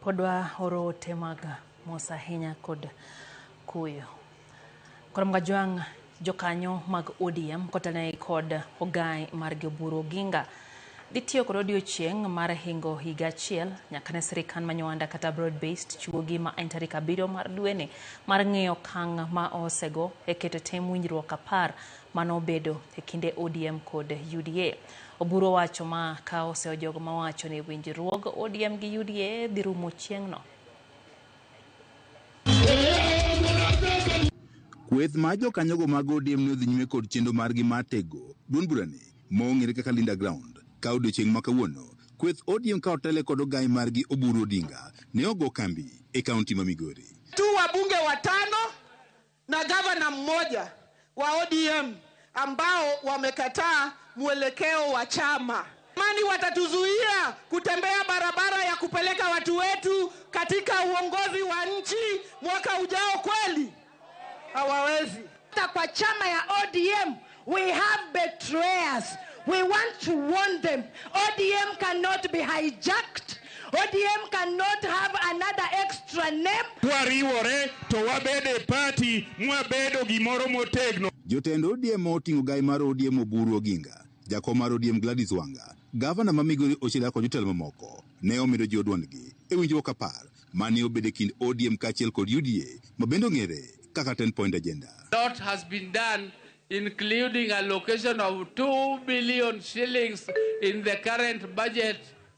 podwa oro temaga mosa hinya kod kuyo. Koram juang jokanyo mag ODM kotane kod ogai mar Oburu Oginga. Dhitiyo kod odiochieng' mar hingo higa achiel nyaka ne sirikal manywanda kata broad based chuogi ma en tarik 7 mar dweni mar ng'iyo okang' ma osego e keto tem winjruok 10 manobedo e kinde ODM kod UDA. Oburu owacho ma ka oseo jogo mawacho ni winjruok ODM gi UDA dhi rumo chieng'no. Kweth ma jokanyogo mag ODM ne odhi nyime kod chenro margi mar tego duond burani mong'ere kaka Linda Ground. Ka odiochieng' ma kawuono, kweth ODM ka otele kod ogai margi Oburu Odinga ne ogo kambi e kaunti ma Migori. Tu wabunge 5 na gavana mmoja wa ODM ambao wamekataa mwelekeo wa chama. Mani watatuzuia kutembea barabara ya kupeleka watu wetu katika uongozi wa nchi mwaka ujao kweli? Hawawezi. Kwa chama ya ODM, we have betrayers. We want to warn them. ODM cannot be hijacked. ODM cannot have another extra name. Wariwore to wabede party mwabedo gimoro motegno. Jotend ODM oting'o gai mar ODM Oburu Oginga, jakom mar ODM Gladys Wanga, gavana ma Migori Ochila kod jotelo mamoko ne omedo jodwandgi e winjruok 10 mane obedo kind ODM kaachiel kod UDA ma bende ong'ere kaka 10-point agenda. A lot has been done, including allocation of 2 billion shillings in the current budget,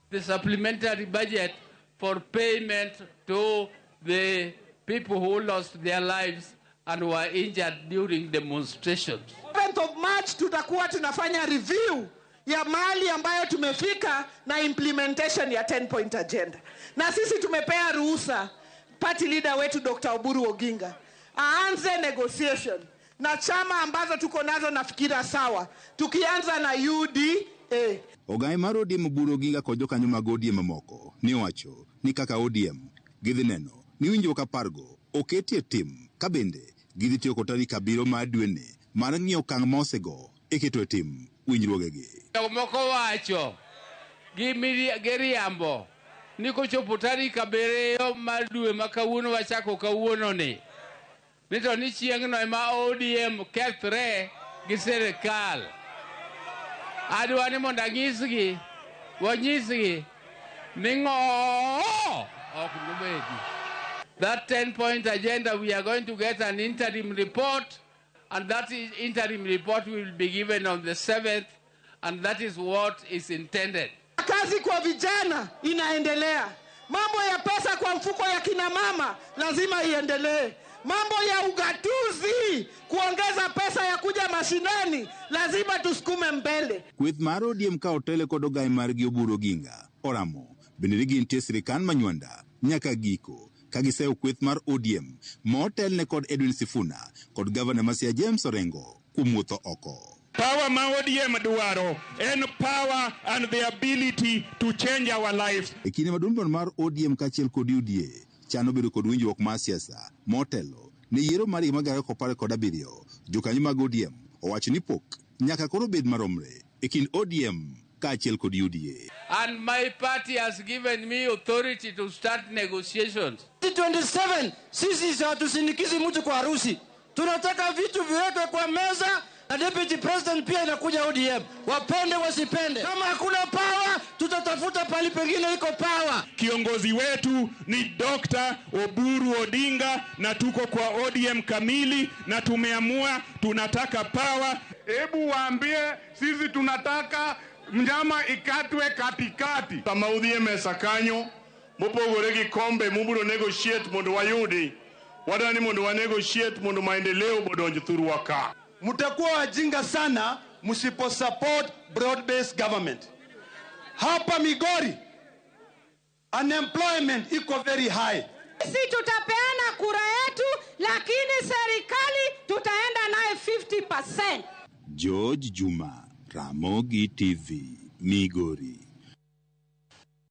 the supplementary budget, for payment to the people who lost their lives and were injured during demonstrations. 7th of March tutakuwa tunafanya review ya mali ambayo tumefika na implementation ya 10-point agenda. Na sisi tumepea ruhusa party leader wetu Dr. Oburu Oginga aanze negotiation na chama ambazo tuko nazo nafikira sawa, tukianza na UDA. Ogai mar ODM Oburu Oginga kod jokanyo mag ODM mamoko ni owacho ni kaka ODM gidhi neno ni winjruok 10 oketie tim ka bende gidhi tiyo kod tarik 7 mar dweni mar ng'iyo okang' ma osego e keto tim winjruogegi. Moko wacho giriambo ni kochopo tarik 7 mar dwe ma kawuono wachako kawuono ni to ni chieng'no ema ODM kethre gi sirikal. Adwa ni mondo anyisgi wanyisgi ni ok nobedi. That 10-point agenda, we are going to get an interim report, and that interim report will be given on the 7th, and that is what is intended. Kazi kwa vijana inaendelea. Mambo ya pesa kwa mfuko ya kina mama lazima iendelee. Mambo ya ugatuzi, kuongeza pesa ya kuja mashinani, lazima tusukume mbele. Kweth mar ODM ka otele kod ogai margi Oburu Oginga oramo bende gintie sirikal manywanda nyaka giko ka giseo kweth mar ODM motelne kod Edwin Sifuna kod gavana Masia James Orengo kumwuotho oko. Power ma ODM dwaro en power and the ability to change our lives. E kinde maduong' mar ODM kaachiel kod UDA chano bedo kod winjruok mar siasa motelo ne yiero mar 2017. Jokanyo mag ODM owacho ni pok nyaka koro bed maromre e kind ODM kaachiel kod UDA. And my party has given me authority to start negotiations. 27 sisi hatusindikizi mtu kwa harusi. Tunataka vitu viwekwe kwa meza na deputy president pia inakuja ODM. Wapende wasipende. Kama hakuna power, tutatafuta pali pengine iko power. Kiongozi wetu ni Dr. Oburu Odinga na tuko kwa ODM kamili na tumeamua tunataka power. Hebu waambie sisi tunataka mnyama ikatwe katikati. Kama ODM sakanyo mupogore gikombe muburo negotiate mondo wayudi. Wadani mondo wa negotiate mondo maendeleo bodonje thuru waka. Mutakuwa wajinga sana msipo support broad based government. Hapa Migori unemployment iko very high. Sisi tutapeana kura yetu, lakini serikali tutaenda naye 50%. George Juma, Ramogi TV, Migori.